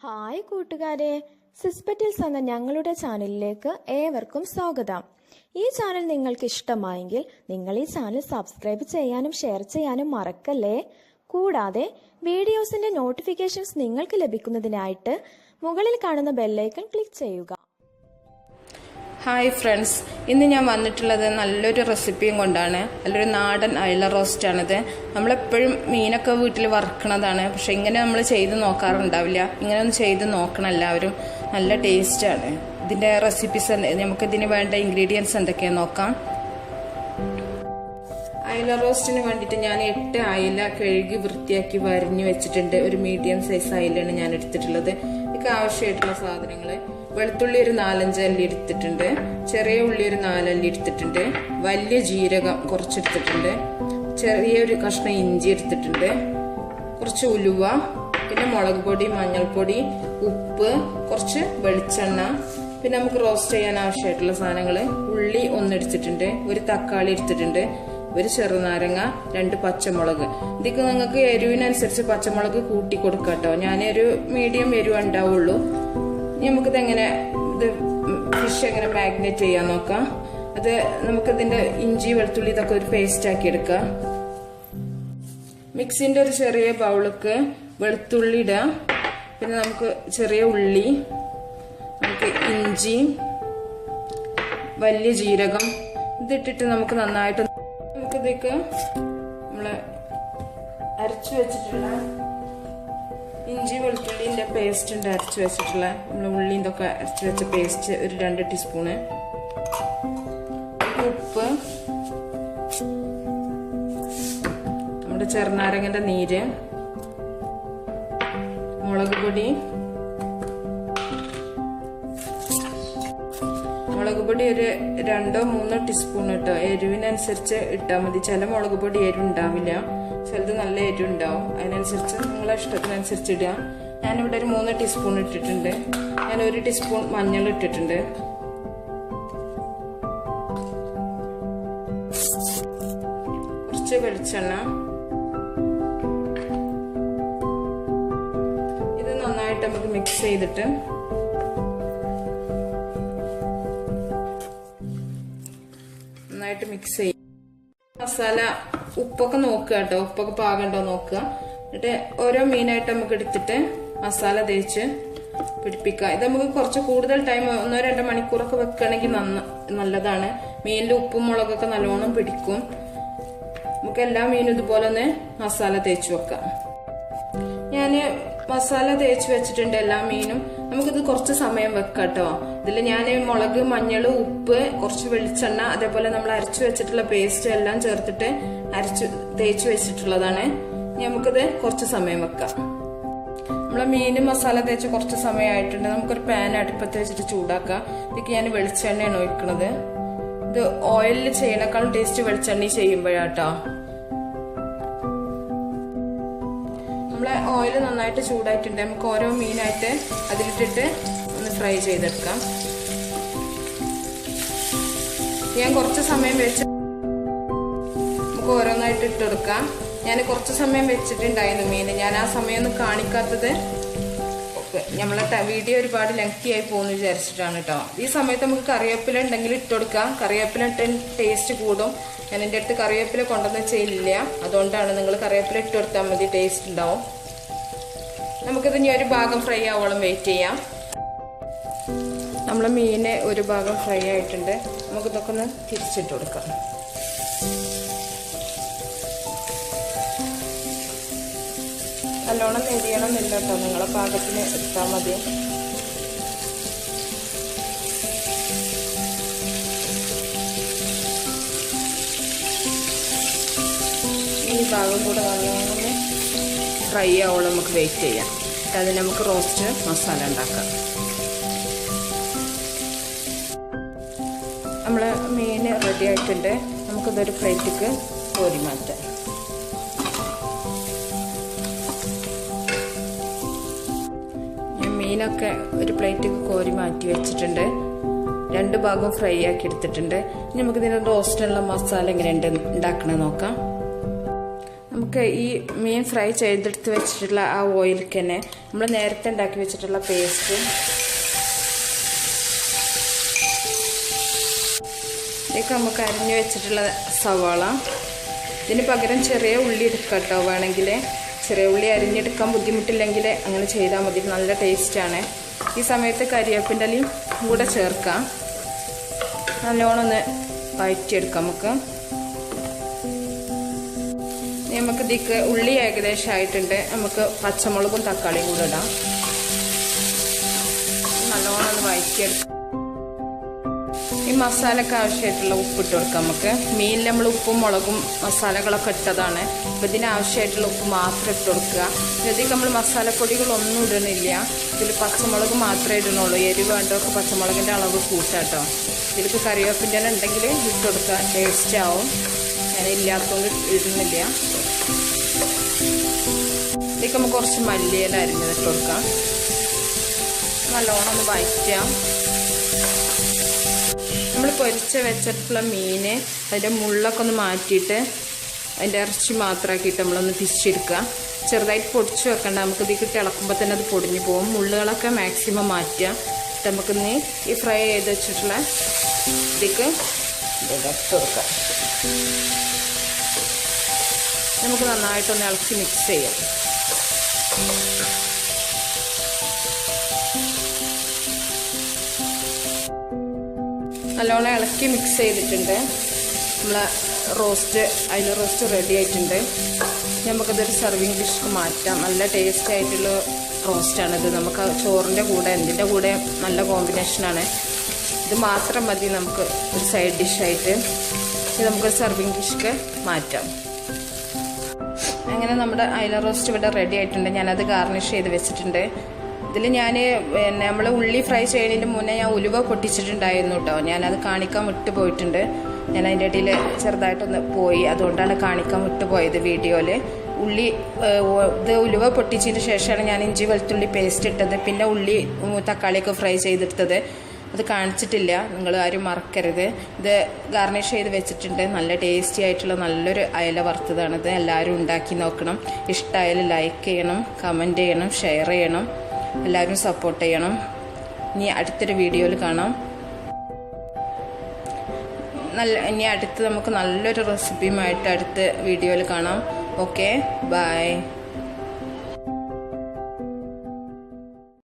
Hi കൂട്ടുകാരെ, സിസ്പെറ്റിൽസ് എന്ന ഞങ്ങളുടെ ചാനലിലേക്ക് ഏവർക്കും സ്വാഗതം. ഈ ചാനൽ നിങ്ങൾക്ക് ഇഷ്ടമായെങ്കിൽ നിങ്ങൾ ഈ ചാനൽ സബ്സ്ക്രൈബ് ചെയ്യാനും ഷെയർ ചെയ്യാനും മറക്കല്ലേ. കൂടാതെ വീഡിയോസിന്റെ നോട്ടിഫിക്കേഷൻസ് നിങ്ങൾക്ക് ലഭിക്കുന്നതിനായിട്ട് മുകളിൽ കാണുന്ന ബെല്ലൈക്കൺ ക്ലിക്ക് ചെയ്യുക. ഹായ് ഫ്രണ്ട്സ്, ഇന്ന് ഞാൻ വന്നിട്ടുള്ളത് നല്ലൊരു റെസിപ്പിയും കൊണ്ടാണ്. നല്ലൊരു നാടൻ അയല റോസ്റ്റാണിത്. നമ്മളെപ്പോഴും മീനൊക്കെ വീട്ടിൽ വറുക്കണതാണ്, പക്ഷെ ഇങ്ങനെ നമ്മൾ ചെയ്ത് നോക്കാറുണ്ടാവില്ല. ഇങ്ങനെ ഒന്ന് ചെയ്ത് നോക്കണം എല്ലാവരും. നല്ല ടേസ്റ്റാണ്. ഇതിൻ്റെ റെസിപ്പീസ് നമുക്കിതിന് വേണ്ട ഇൻഗ്രീഡിയൻസ് എന്തൊക്കെയാണെന്ന് നോക്കാം. അയല റോസ്റ്റിന് വേണ്ടിയിട്ട് ഞാൻ 8 അയല കഴുകി വൃത്തിയാക്കി വരിഞ്ഞു വെച്ചിട്ടുണ്ട്. ഒരു മീഡിയം സൈസ് അയലാണ് ഞാൻ എടുത്തിട്ടുള്ളത്. ഇതിക്ക് ആവശ്യമായിട്ടുള്ള സാധനങ്ങൾ: വെളുത്തുള്ളി ഒരു 4-5 അല്ലി എടുത്തിട്ടുണ്ട്, ചെറിയ ഉള്ളി ഒരു 4 അല്ലി എടുത്തിട്ടുണ്ട്, വലിയ ജീരകം കുറച്ചെടുത്തിട്ടുണ്ട്, ചെറിയൊരു കഷ്ണം ഇഞ്ചി എടുത്തിട്ടുണ്ട്, കുറച്ച് ഉലുവ, പിന്നെ മുളക് പൊടി, മഞ്ഞൾപ്പൊടി, ഉപ്പ്, കുറച്ച് വെളിച്ചെണ്ണ, പിന്നെ നമുക്ക് റോസ്റ്റ് ചെയ്യാൻ ആവശ്യമായിട്ടുള്ള സാധനങ്ങൾ: ഉള്ളി 1 എടുത്തിട്ടുണ്ട്, ഒരു തക്കാളി എടുത്തിട്ടുണ്ട്, ഒരു ചെറുനാരങ്ങ, 2 പച്ചമുളക്. ഇതിക്ക് നിങ്ങൾക്ക് എരിവിനനുസരിച്ച് പച്ചമുളക് കൂട്ടി കൊടുക്കാം കേട്ടോ. ഞാനൊരു മീഡിയം എരിവ് ഉണ്ടാവുള്ളൂ. നമുക്കിതെങ്ങനെ ഫിഷ് എങ്ങനെ മാഗ്നേറ്റ് ചെയ്യാൻ നോക്കാം. അത് നമുക്കിതിന്റെ ഇഞ്ചി വെളുത്തുള്ളി ഇതൊക്കെ ഒരു പേസ്റ്റ് ആക്കി എടുക്കാം. മിക്സിന്റെ ഒരു ചെറിയ ബൗൾക്ക് വെളുത്തുള്ളി ഇടാം, പിന്നെ നമുക്ക് ചെറിയ ഉള്ളി, നമുക്ക് ഇഞ്ചി, വലിയ ജീരകം ഇതിട്ടിട്ട് നമുക്ക് നന്നായിട്ട് നമുക്കിതൊക്കെ നമ്മള് അരച്ചു വെച്ചിട്ടുള്ള ഇഞ്ചി വെളുത്തുള്ളിന്റെ പേസ്റ്റ് ഉണ്ട്, അരച്ചു വെച്ചിട്ടുള്ള നമ്മള് ഉള്ളിൻ്റെ ഒക്കെ അരച്ചു വെച്ച പേസ്റ്റ് ഒരു 2 ടീസ്പൂണ്, ഉപ്പ്, നമ്മുടെ ചെറുനാരങ്ങന്റെ നീര്, മുളക് പൊടി ഒരു 2-3 ടീസ്പൂൺ ഇട്ടോ. എരിവിനനുസരിച്ച് ഇട്ടാൽ മതി. ചില മുളക് പൊടി എരിവുണ്ടാവില്ല, ചിലത് നല്ല എരിവുണ്ടാവും. അതിനനുസരിച്ച് നിങ്ങളെ ഇഷ്ടത്തിനനുസരിച്ച് ഇടുക. ഞാനിവിടെ ഒരു 3 ടീസ്പൂൺ ഇട്ടിട്ടുണ്ട്. ഞാൻ 1 ടീസ്പൂൺ മഞ്ഞൾ ഇട്ടിട്ടുണ്ട്. കുറച്ച് വെളിച്ചെണ്ണ. ഇത് നന്നായിട്ട് നമുക്ക് മിക്സ് ചെയ്തിട്ട് മിക്സ് ചെയ്യും. മസാല ഉപ്പൊക്കെ നോക്കുക കേട്ടോ, ഉപ്പൊക്കെ പാകണ്ടോ നോക്കുക. എന്നിട്ട് ഓരോ മീനായിട്ട് നമുക്ക് എടുത്തിട്ട് മസാല തേച്ച് പിടിപ്പിക്കുക. ഇത് നമുക്ക് കുറച്ച് കൂടുതൽ ടൈം 1-2 മണിക്കൂറൊക്കെ വെക്കുകയാണെങ്കിൽ നല്ലതാണ്. മീനിൽ ഉപ്പും മുളകൊക്കെ നല്ലോണം പിടിക്കും. നമുക്ക് എല്ലാ മീനും ഇതുപോലെ ഒന്ന് മസാല തേച്ച് വെക്കാം. ഞാന് മസാല തേച്ച് വെച്ചിട്ടുണ്ട് എല്ലാ മീനും. നമുക്കിത് കുറച്ച് സമയം വെക്കാം കേട്ടോ. ഇതിൽ ഞാൻ മുളക്, മഞ്ഞൾ, ഉപ്പ്, കുറച്ച് വെളിച്ചെണ്ണ, അതേപോലെ നമ്മൾ അരച്ചു വെച്ചിട്ടുള്ള പേസ്റ്റ് എല്ലാം ചേർത്തിട്ട് തേച്ച് വെച്ചിട്ടുള്ളതാണ്. നമുക്കിത് കുറച്ച് സമയം വെക്കാം. നമ്മളെ മീന് മസാല തേച്ച് കുറച്ച് സമയമായിട്ടുണ്ട്. നമുക്കൊരു പാൻ അടുപ്പത്ത് വെച്ചിട്ട് ചൂടാക്കാം. ഇതിക്ക് ഞാൻ വെളിച്ചെണ്ണയാണ് ഒഴിക്കുന്നത്. ഇത് ഓയിലിൽ ചെയ്യണേക്കാളും ടേസ്റ്റ് വെളിച്ചെണ്ണ ചെയ്യുമ്പോഴാട്ടോ. നമ്മളെ ഓയിൽ നന്നായിട്ട് ചൂടായിട്ടുണ്ട്. നമുക്ക് ഓരോ മീനായിട്ട് അതിലിട്ടിട്ട് ഒന്ന് ഫ്രൈ ചെയ്തെടുക്കാം. ഞാൻ കുറച്ച് സമയം വെച്ച് നമുക്ക് ഓരോന്നായിട്ട് ഇട്ടെടുക്കാം. ഞാൻ കുറച്ച് സമയം വെച്ചിട്ടുണ്ടായിരുന്നു മീൻ. ഞാൻ ആ സമയം ഒന്നും കാണിക്കാത്തത് നമ്മളെ വീഡിയോ ഒരുപാട് ലെങ്തി ആയി പോകുന്നു വിചാരിച്ചിട്ടാണ് കേട്ടോ. ഈ സമയത്ത് നമുക്ക് കറിവേപ്പില ഉണ്ടെങ്കിൽ ഇട്ടുകൊടുക്കാം. കറിവേപ്പില ഇട്ട് ടേസ്റ്റ് കൂടും. ഞാൻ എൻ്റെ അടുത്ത് കറിവേപ്പില കൊണ്ടുവന്ന് വെച്ചില്ല, അതുകൊണ്ടാണ്. നിങ്ങൾ കറിവേപ്പില ഇട്ട് കൊടുത്താൽ മതി, ടേസ്റ്റ് ഉണ്ടാവും. നമുക്കിത് ഇനി ഒരു ഭാഗം ഫ്രൈ ആവോളം വെയിറ്റ് ചെയ്യാം. നമ്മളെ മീന് ഒരു ഭാഗം ഫ്രൈ ആയിട്ടുണ്ട്. നമുക്കിതൊക്കെ ഒന്ന് തിരിച്ചിട്ട് കൊടുക്കാം. നല്ലോണം നെരിയണം എന്നില്ല കേട്ടോ, നിങ്ങളെ പാകത്തിന് എടുത്താൽ മതി. ഈ ഭാഗം കൂടെ നല്ലോണം ഫ്രൈ ആവോളം നമുക്ക് വെയിറ്റ് ചെയ്യാം. അതിന് നമുക്ക് റോസ്റ്റ് മസാല ഉണ്ടാക്കാം. നമ്മളെ മീൻ റെഡി ആയിട്ടുണ്ട്. നമുക്കിതൊരു പ്ലേറ്റിക്ക് കോരി മാറ്റാം. മീനൊക്കെ ഒരു പ്ലേറ്റിക്ക് കോരി മാറ്റി വെച്ചിട്ടുണ്ട്. 2 ഭാഗം ഫ്രൈ ആക്കി എടുത്തിട്ടുണ്ട്. നമുക്കിതിന് റോസ്റ്റിനുള്ള മസാല എങ്ങനെയുണ്ട് ഉണ്ടാക്കണേ നോക്കാം. നമുക്ക് ഈ മീൻ ഫ്രൈ ചെയ്തെടുത്ത് വെച്ചിട്ടുള്ള ആ ഓയിലേക്ക് തന്നെ നമ്മൾ നേരത്തെ ഉണ്ടാക്കി വെച്ചിട്ടുള്ള പേസ്റ്റ് ഇതിലേക്ക് നമുക്ക് അരിഞ്ഞു വെച്ചിട്ടുള്ള സവാള, ഇതിന് പകരം ചെറിയ ഉള്ളി എടുക്കാം കേട്ടോ. വേണമെങ്കിൽ ചെറിയ ഉള്ളി അരിഞ്ഞെടുക്കാൻ ബുദ്ധിമുട്ടില്ലെങ്കിൽ അങ്ങനെ ചെയ്താൽ മതി, നല്ല ടേസ്റ്റാണ്. ഈ സമയത്ത് കരിവേപ്പിൻ്റെ ഇലയും കൂടെ ചേർക്കാം. നല്ലോണം ഒന്ന് വഴറ്റിയെടുക്കാം. നമുക്ക് ഇതിക്ക് ഉള്ളി ഏകദേശം ആയിട്ടുണ്ട്. നമുക്ക് പച്ചമുളകും തക്കാളിയും കൂടെ ഇടാം. നല്ലോണം ഒന്ന് വഴറ്റിയെടുക്കാം. ഈ മസാലയ്ക്ക് ആവശ്യമായിട്ടുള്ള ഉപ്പിട്ട് കൊടുക്കാം. നമുക്ക് മീനിൽ നമ്മൾ ഉപ്പും മുളകും മസാലകളൊക്കെ ഇട്ടതാണ്. അപ്പോൾ ഇതിന് ആവശ്യമായിട്ടുള്ള ഉപ്പ് മാത്രം ഇട്ട് കൊടുക്കുക. ഇതിലേക്ക് നമ്മൾ മസാലപ്പൊടികളൊന്നും ഇടണില്ല. ഇതിൽ പച്ചമുളക് മാത്രമേ ഇടണുള്ളൂ. എരിവ് വേണ്ടവർക്ക് പച്ചമുളകിൻ്റെ അളവ് കൂട്ടാട്ടോ. ഇതിലേക്ക് കറിവേപ്പിൻ്റെ ഇല ഉണ്ടെങ്കിൽ ഇട്ട് കൊടുക്കുക, ടേസ്റ്റ് ആവും. ഞാൻ ഇല്ലാത്തതുകൊണ്ട് ഇടുന്നില്ല. ഇതിലേക്ക് നമുക്ക് കുറച്ച് മല്ലിയില അരിഞ്ഞിട്ട് കൊടുക്കാം. നല്ലോണം ഒന്ന് വഴറ്റാം. നമ്മൾ പൊരിച്ച് വെച്ചിട്ടുള്ള മീൻ അതിൻ്റെ മുള്ളൊക്കെ ഒന്ന് മാറ്റിയിട്ട് അതിൻ്റെ ഇറച്ചി മാത്രമാക്കിയിട്ട് നമ്മളൊന്ന് തിരിച്ചെടുക്കുക. ചെറുതായിട്ട് പൊടിച്ച് വെക്കണ്ട. നമുക്ക് ഇതിലേക്ക് തിളക്കുമ്പോൾ തന്നെ അത് പൊടിഞ്ഞു പോകും. മുള്ളുകളൊക്കെ മാക്സിമം മാറ്റുക. നമുക്കിന്ന് ഈ ഫ്രൈ ചെയ്ത് വെച്ചിട്ടുള്ള ഇതിലേക്ക് ഇട്ട് കൊടുക്കാം. നമുക്ക് നന്നായിട്ടൊന്ന് ഇളക്കി മിക്സ് ചെയ്യാം. നല്ലോണം ഇളക്കി മിക്സ് ചെയ്തിട്ടുണ്ട്. നമ്മളെ അയില റോസ്റ്റ് റെഡി ആയിട്ടുണ്ട്. നമുക്കതൊരു സർവിങ് ഡിഷ്ക്ക് മാറ്റാം. നല്ല ടേസ്റ്റ് ആയിട്ടുള്ള റോസ്റ്റാണിത്. നമുക്ക് ചോറിൻ്റെ കൂടെ എന്തിൻ്റെ കൂടെ നല്ല കോമ്പിനേഷനാണ്. ഇത് മാത്രം മതി നമുക്ക് ഒരു സൈഡ് ഡിഷായിട്ട്. ഇത് നമുക്കൊരു സർവിങ് ഡിഷ്ക്ക് മാറ്റാം. അങ്ങനെ നമ്മുടെ അയില റോസ്റ്റ് ഇവിടെ റെഡി ആയിട്ടുണ്ട്. ഞാനത് ഗാർണിഷ് ചെയ്ത് വെച്ചിട്ടുണ്ട്. ഇതിൽ ഞാൻ നമ്മൾ ഉള്ളി ഫ്രൈ ചെയ്യുന്നതിന് മുന്നേ ഞാൻ ഉലുവ പൊട്ടിച്ചിട്ടുണ്ടായിരുന്നു കേട്ടോ. ഞാനത് കാണിക്കാൻ വിട്ടുപോയിട്ടുണ്ട്. ഞാൻ അതിൻ്റെ ഇടയിൽ ചെറുതായിട്ടൊന്ന് പോയി, അതുകൊണ്ടാണ് കാണിക്കാൻ വിട്ടുപോയത് വീഡിയോയിൽ. ഉലുവ പൊട്ടിച്ചതിന് ശേഷമാണ് ഞാൻ ഇഞ്ചി വെളുത്തുള്ളി പേസ്റ്റ് ഇട്ടത്. പിന്നെ ഉള്ളി തക്കാളിയൊക്കെ ഫ്രൈ ചെയ്തെടുത്തത് അത് കാണിച്ചിട്ടില്ല. നിങ്ങൾ ആരും മറക്കരുത്. ഇത് ഗാർണിഷ് ചെയ്ത് വെച്ചിട്ടുണ്ട്. നല്ല ടേസ്റ്റി ആയിട്ടുള്ള നല്ലൊരു അയല വറുത്തതാണിത്. എല്ലാവരും ഉണ്ടാക്കി നോക്കണം. ഇഷ്ടമായാലും ലൈക്ക് ചെയ്യണം, കമൻറ്റ് ചെയ്യണം, ഷെയർ ചെയ്യണം. എല്ലാവരും സപ്പോർട്ട് ചെയ്യണം. ഇനി അടുത്തൊരു വീഡിയോയിൽ കാണാം. ഇനി അടുത്ത് നമുക്ക് നല്ലൊരു റെസിപ്പിയുമായിട്ട് അടുത്ത വീഡിയോയിൽ കാണാം. Okay, by.